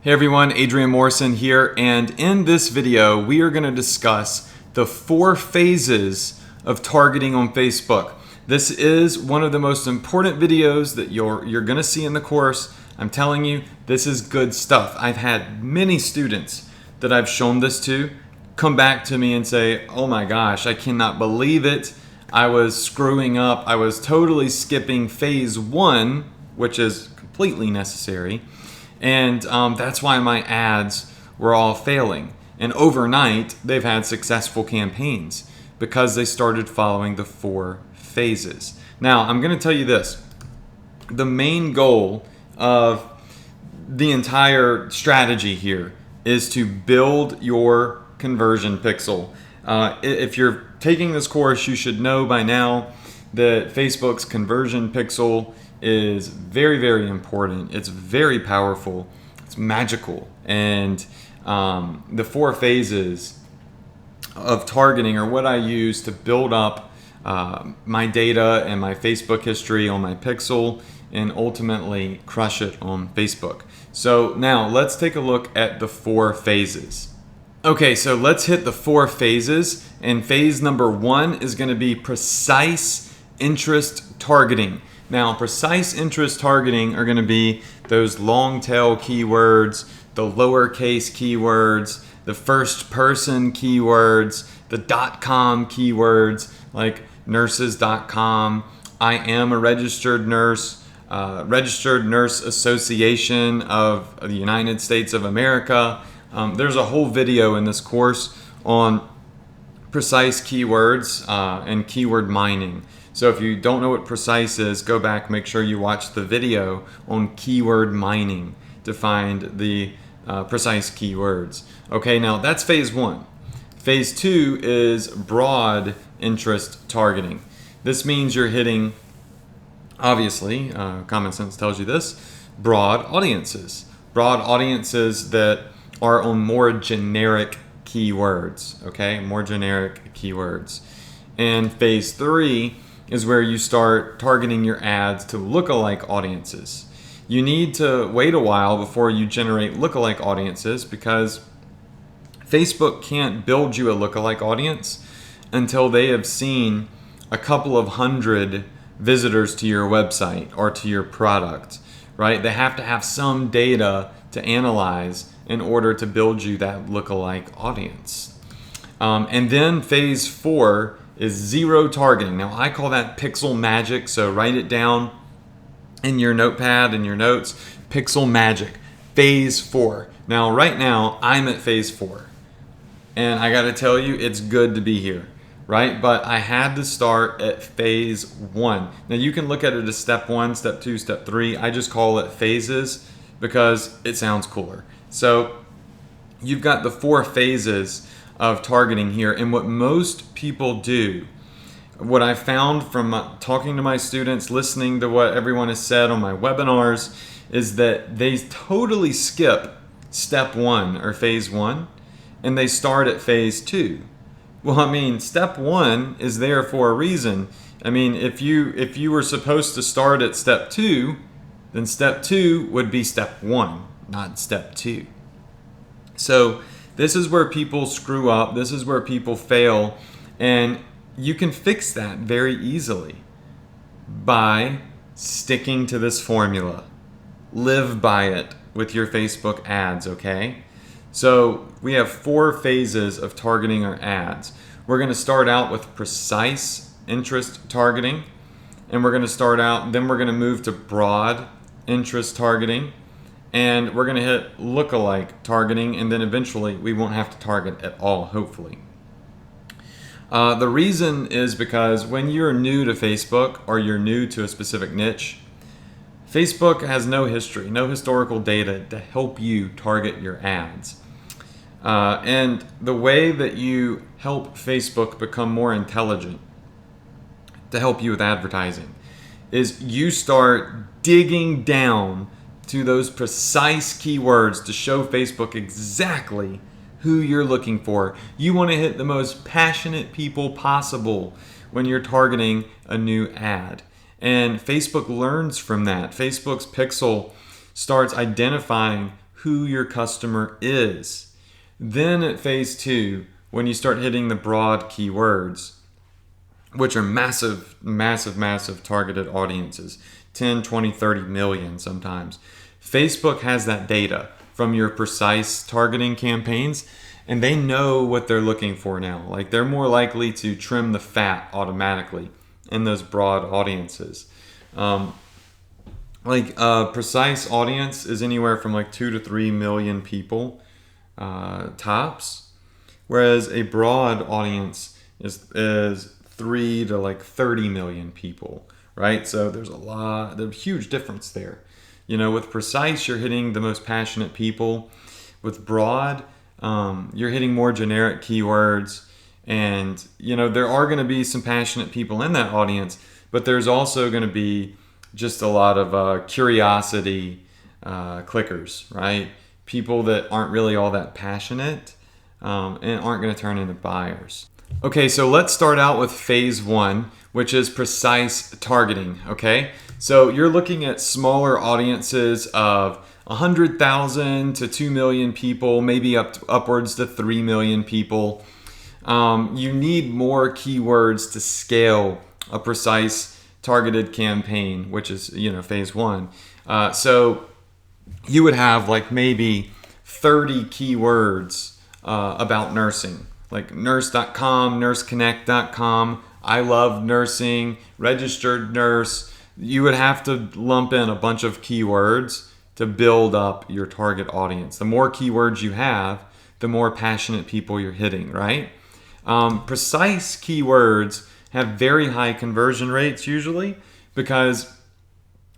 Hey everyone, Adrian Morrison here, and in this video we are going to discuss the 4 phases of targeting on Facebook. This is one of the most important videos that you're going to see in the course. I'm telling you, this is good stuff. I've had many students that I've shown this to come back to me and say, oh my gosh, I cannot believe it. I was screwing up. I was totally skipping phase 1, which is completely necessary. And that's why my ads were all failing. And overnight, they've had successful campaigns because they started following the 4 phases. Now, I'm going to tell you this. The main goal of the entire strategy here is to build your conversion pixel. If you're taking this course, you should know by now that Facebook's conversion pixel is very, very important. It's very powerful. It's magical. And the 4 phases of targeting are what I use to build up my data and my Facebook history on my pixel and ultimately crush it on Facebook. So now let's take a look at the 4 phases. Okay, so let's hit the 4 phases. And phase number 1 is going to be precise interest targeting. Now, precise interest targeting are going to be those long tail keywords, the lowercase keywords, the first person keywords, the .com keywords like nurses.com, I am a registered nurse, Registered Nurse Association of the United States of America. There's a whole video in this course on precise keywords and keyword mining. So if you don't know what precise is, go back, make sure you watch the video on keyword mining to find the precise keywords. Okay, now that's phase 1. Phase 2 is broad interest targeting. This means you're hitting, obviously, common sense tells you this, broad audiences. Broad audiences that are on more generic keywords, okay? More generic keywords. And phase 3 is where you start targeting your ads to lookalike audiences. You need to wait a while before you generate lookalike audiences because Facebook can't build you a lookalike audience until they have seen a couple of hundred visitors to your website or to your product, right? They have to have some data to analyze in order to build you that lookalike audience. And then phase 4 is zero targeting. Now I call that pixel magic, so write it down in your notepad, in your notes, pixel magic, phase 4. Now right now I'm at phase 4 and I gotta tell you it's good to be here, right? But I had to start at phase 1. Now you can look at it as step 1, step 2, step 3. I just call it phases because it sounds cooler. So you've got the 4 phases of targeting here, and what most people do, what I found from talking to my students, listening to what everyone has said on my webinars, is that they totally skip step 1 or phase 1 and they start at phase 2. Well, I mean, step 1 is there for a reason. I mean, if you were supposed to start at step 2, then step 2 would be step 1, not step 2. So this is where people screw up. This is where people fail. And you can fix that very easily by sticking to this formula. Live by it with your Facebook ads, okay? So we have 4 phases of targeting our ads. We're going to start out with precise interest targeting. And we're going to start out, then we're going to move to broad interest targeting. And we're going to hit lookalike targeting, and then eventually we won't have to target at all, hopefully. The reason is because when you're new to Facebook or you're new to a specific niche, Facebook has no history, no historical data to help you target your ads. And the way that you help Facebook become more intelligent to help you with advertising is you start digging down to those precise keywords to show Facebook exactly who you're looking for. You want to hit the most passionate people possible when you're targeting a new ad. And Facebook learns from that. Facebook's pixel starts identifying who your customer is. Then at phase 2, when you start hitting the broad keywords, which are massive, massive, massive targeted audiences, 10, 20, 30 million sometimes. Facebook has that data from your precise targeting campaigns, and they know what they're looking for now. Like, they're more likely to trim the fat automatically in those broad audiences. Precise audience is anywhere from like 2 to 3 million people tops, whereas a broad audience is 3 to like 30 million people, right? So there's a huge difference there. With precise, you're hitting the most passionate people. With broad, you're hitting more generic keywords. And, there are going to be some passionate people in that audience, but there's also going to be just a lot of curiosity clickers, right? People that aren't really all that passionate and aren't going to turn into buyers. Okay, so let's start out with phase 1, which is precise targeting, okay? So you're looking at smaller audiences of 100,000 to 2 million people, maybe upwards to 3 million people. You need more keywords to scale a precise targeted campaign, which is, phase 1. So you would have like maybe 30 keywords about nursing, like nurse.com, nurseconnect.com, I love nursing, registered nurse. You would have to lump in a bunch of keywords to build up your target audience. The more keywords you have, the more passionate people you're hitting, right? Precise keywords have very high conversion rates usually because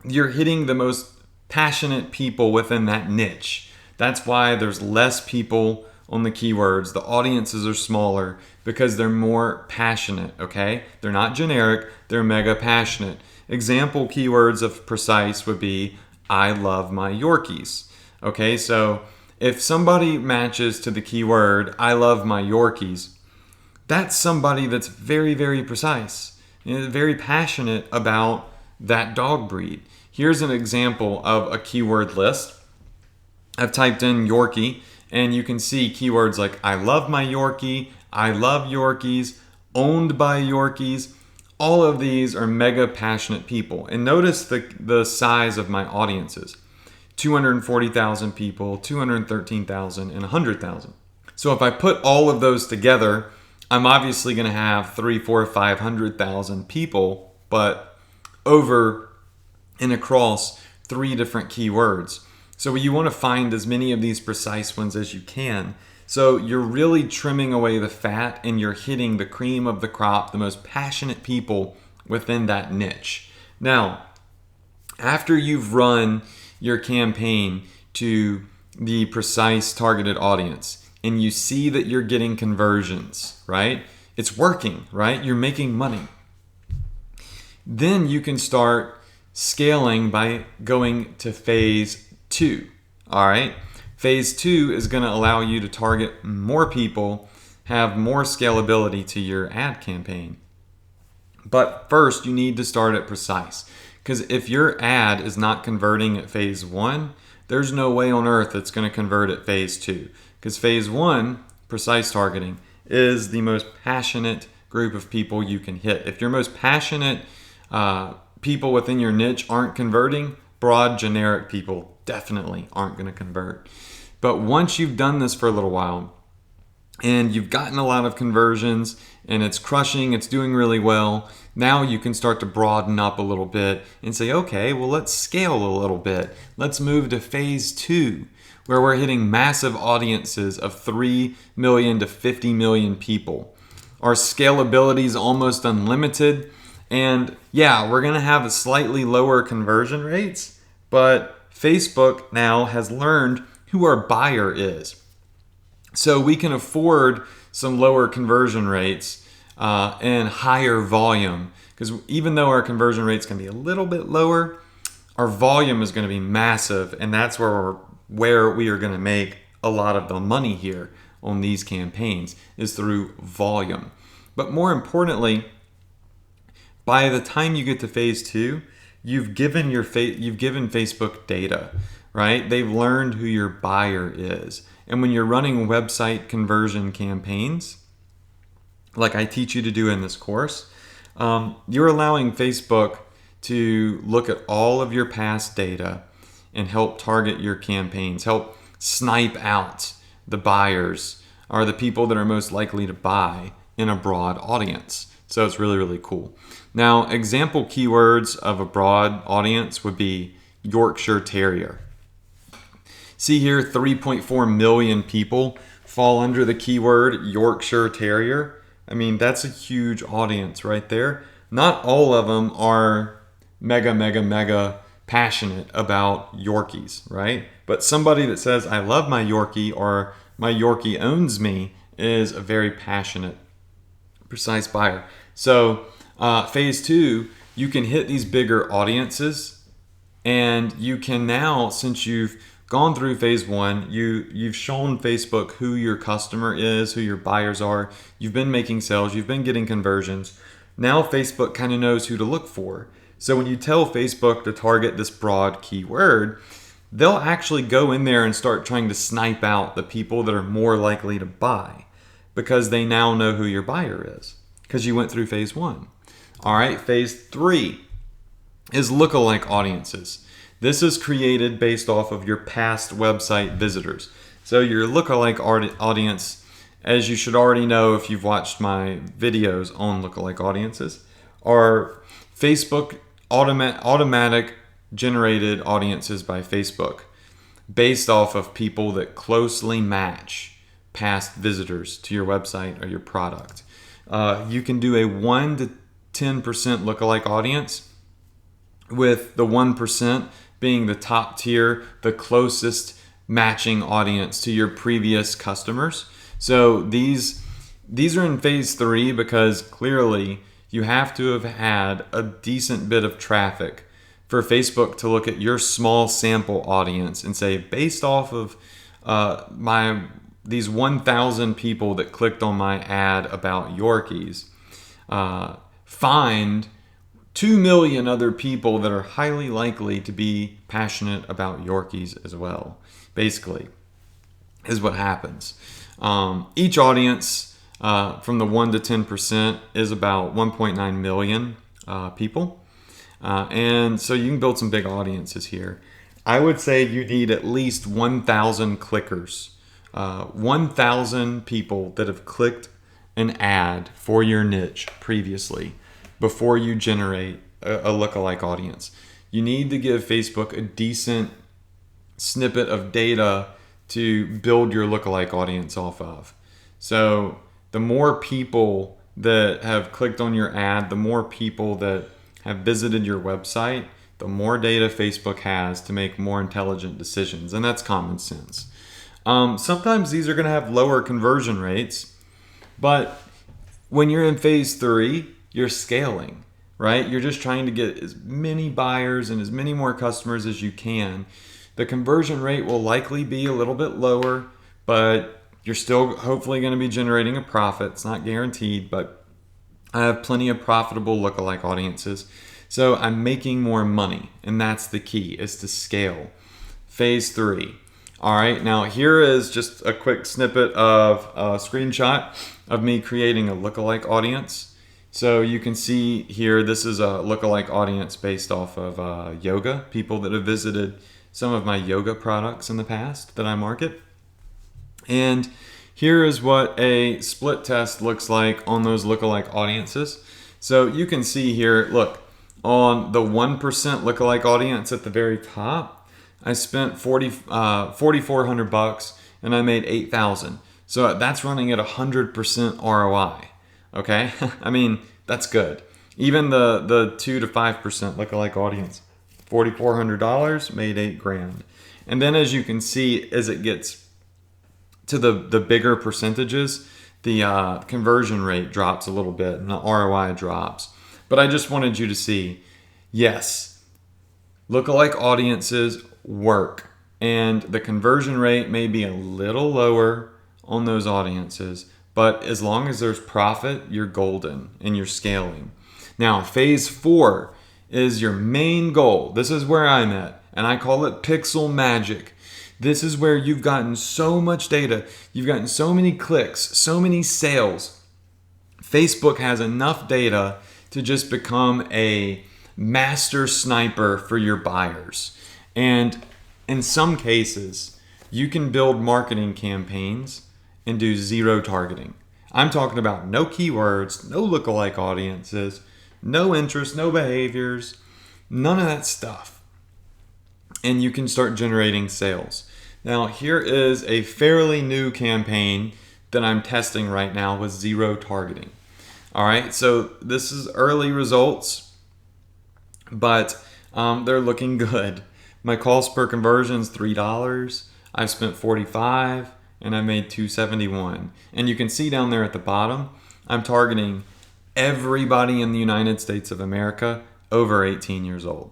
you're hitting the most passionate people within that niche. That's why there's less people on the keywords. The audiences are smaller because they're more passionate, okay? They're not generic, they're mega passionate. Example keywords of precise would be, I love my Yorkies. Okay, so if somebody matches to the keyword, I love my Yorkies, that's somebody that's very, very precise, very passionate about that dog breed. Here's an example of a keyword list. I've typed in Yorkie, and you can see keywords like I love my Yorkie, I love Yorkies, owned by Yorkies. All of these are mega passionate people. And notice the size of my audiences. 240,000 people, 213,000, and 100,000. So if I put all of those together, I'm obviously going to have 300,000, 400,000, 500,000 people, but over and across 3 different keywords. So you want to find as many of these precise ones as you can. So you're really trimming away the fat and you're hitting the cream of the crop, the most passionate people within that niche. Now, after you've run your campaign to the precise targeted audience and you see that you're getting conversions, right? It's working, right? You're making money. Then you can start scaling by going to phase 2, all right? Phase 2 is going to allow you to target more people, have more scalability to your ad campaign. But first, you need to start at precise. Because if your ad is not converting at phase 1, there's no way on earth it's going to convert at phase 2. Because phase 1, precise targeting, is the most passionate group of people you can hit. If your most passionate people within your niche aren't converting, broad generic people definitely aren't going to convert. But once you've done this for a little while and you've gotten a lot of conversions and it's crushing, it's doing really well, now you can start to broaden up a little bit and say, okay, well, let's scale a little bit. Let's move to phase 2, where we're hitting massive audiences of 3 million to 50 million people. Our scalability is almost unlimited. And yeah, we're going to have a slightly lower conversion rates, but Facebook now has learned who our buyer is. So we can afford some lower conversion rates and higher volume, because even though our conversion rates can be a little bit lower, our volume is going to be massive, and that's where we are going to make a lot of the money here on these campaigns, is through volume. But more importantly, by the time you get to phase 2, you've given Facebook data. right? They've learned who your buyer is. And when you're running website conversion campaigns, like I teach you to do in this course, you're allowing Facebook to look at all of your past data and help target your campaigns, help snipe out the buyers or the people that are most likely to buy in a broad audience. So it's really, really cool. Now, example keywords of a broad audience would be Yorkshire Terrier. See here, 3.4 million people fall under the keyword Yorkshire Terrier. I mean, that's a huge audience right there. Not all of them are mega passionate about Yorkies, right? But somebody that says, I love my Yorkie or my Yorkie owns me is a very passionate, precise buyer. So phase 2, you can hit these bigger audiences, and you can now, since you've gone through phase 1, you've shown Facebook who your customer is, who your buyers are, you've been making sales, you've been getting conversions. Now Facebook kind of knows who to look for. So when you tell Facebook to target this broad keyword, they'll actually go in there and start trying to snipe out the people that are more likely to buy, because they now know who your buyer is, because you went through phase 1. All right, phase 3 is lookalike audiences. This is created based off of your past website visitors. So your lookalike audience, as you should already know if you've watched my videos on lookalike audiences, are Facebook automatic generated audiences by Facebook based off of people that closely match past visitors to your website or your product. You can do a 1 to 10% lookalike audience, with the 1% being the top tier, the closest matching audience to your previous customers. So these are in phase 3 because clearly you have to have had a decent bit of traffic for Facebook to look at your small sample audience and say, based off of these 1,000 people that clicked on my ad about Yorkies, find 2 million other people that are highly likely to be passionate about Yorkies as well, basically, is what happens. Each audience from the 1 to 10% is about 1.9 million people. And so you can build some big audiences here. I would say you need at least 1,000 clickers, 1,000 people that have clicked an ad for your niche previously before you generate a lookalike audience. You need to give Facebook a decent snippet of data to build your lookalike audience off of. So the more people that have clicked on your ad, the more people that have visited your website, the more data Facebook has to make more intelligent decisions. And that's common sense. Sometimes these are going to have lower conversion rates, but when you're in phase 3, you're scaling, right? You're just trying to get as many buyers and as many more customers as you can. The conversion rate will likely be a little bit lower, but you're still hopefully going to be generating a profit. It's not guaranteed, but I have plenty of profitable lookalike audiences. So I'm making more money, and that's the key, is to scale. Phase 3. All right, now here is just a quick snippet of a screenshot of me creating a lookalike audience. So you can see here, this is a lookalike audience based off of yoga, people that have visited some of my yoga products in the past that I market. And here is what a split test looks like on those lookalike audiences. So you can see here, look, on the 1% lookalike audience at the very top, I spent $4,400 and I made $8,000. So that's running at 100% ROI. Okay, I mean, that's good. Even the 2 to 5% lookalike audience, $4,400 made $8,000. And then as you can see, as it gets to the bigger percentages, the conversion rate drops a little bit and the ROI drops. But I just wanted you to see, yes, lookalike audiences work, and the conversion rate may be a little lower on those audiences, but as long as there's profit, you're golden and you're scaling. Now, phase 4 is your main goal. This is where I'm at. and I call it pixel magic. This is where you've gotten so much data, you've gotten so many clicks, so many sales. Facebook has enough data to just become a master sniper for your buyers. And in some cases, you can build marketing campaigns and do zero targeting. I'm talking about no keywords, no lookalike audiences, no interest, no behaviors, none of that stuff. And you can start generating sales. Now, here is a fairly new campaign that I'm testing right now with zero targeting. All right, so this is early results, but they're looking good. My cost per conversion is $3. I've spent $45 and I made $271. And you can see down there at the bottom, I'm targeting everybody in the United States of America over 18 years old.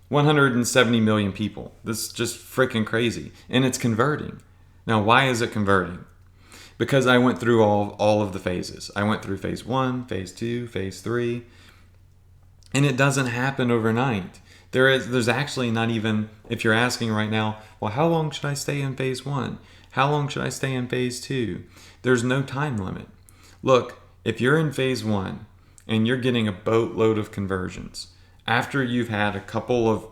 170 million people. This is just freaking crazy. And it's converting. Now, why is it converting? Because I went through all of the phases. I went through phase 1, phase 2, phase 3. And it doesn't happen overnight. There's actually not even, if you're asking right now, well, how long should I stay in phase 1? How long should I stay in phase 2? There's no time limit. Look, if you're in phase 1 and you're getting a boatload of conversions, after you've had a couple of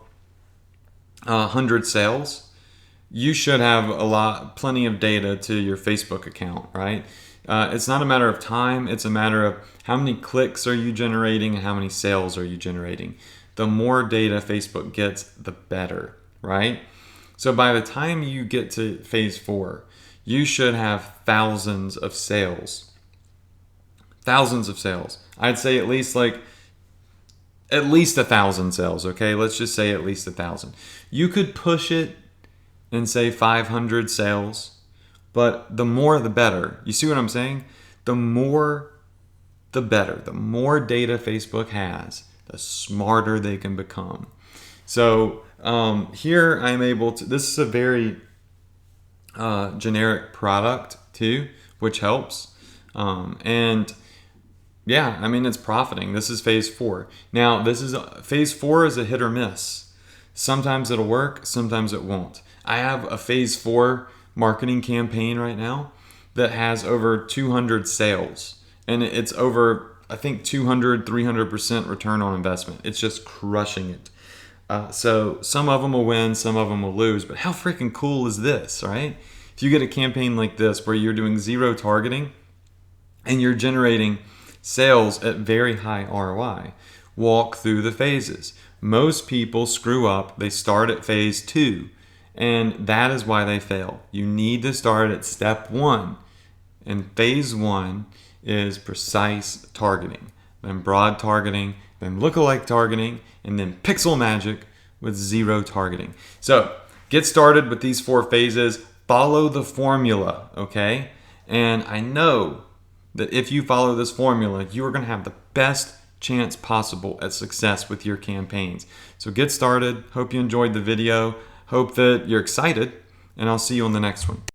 100 sales, you should have plenty of data to your Facebook account, right? It's not a matter of time, it's a matter of how many clicks are you generating and how many sales are you generating. The more data Facebook gets, the better, right? So by the time you get to phase 4, you should have thousands of sales. Thousands of sales. I'd say at least 1,000 sales, okay? Let's just say at least 1,000. You could push it and say 500 sales, but the more the better. You see what I'm saying? The more the better. The more data Facebook has, the smarter they can become. So here I'm able to, this is a very generic product too, which helps. And yeah, I mean, it's profiting. This is phase 4. Now, phase 4 is a hit or miss. Sometimes it'll work, sometimes it won't. I have a phase 4 marketing campaign right now that has over 200 sales. And it's over, I think, 300% return on investment. It's just crushing it. So some of them will win, some of them will lose. But how freaking cool is this, right? If you get a campaign like this where you're doing zero targeting and you're generating sales at very high ROI, walk through the phases. Most people screw up. They start at phase 2, and that is why they fail. You need to start at step 1, and phase 1 is precise targeting, then broad targeting, then lookalike targeting, and then pixel magic with zero targeting. So get started with these 4 phases. Follow the formula, okay? And I know that if you follow this formula, you are going to have the best chance possible at success with your campaigns. So get started. Hope you enjoyed the video. Hope that you're excited, and I'll see you on the next one.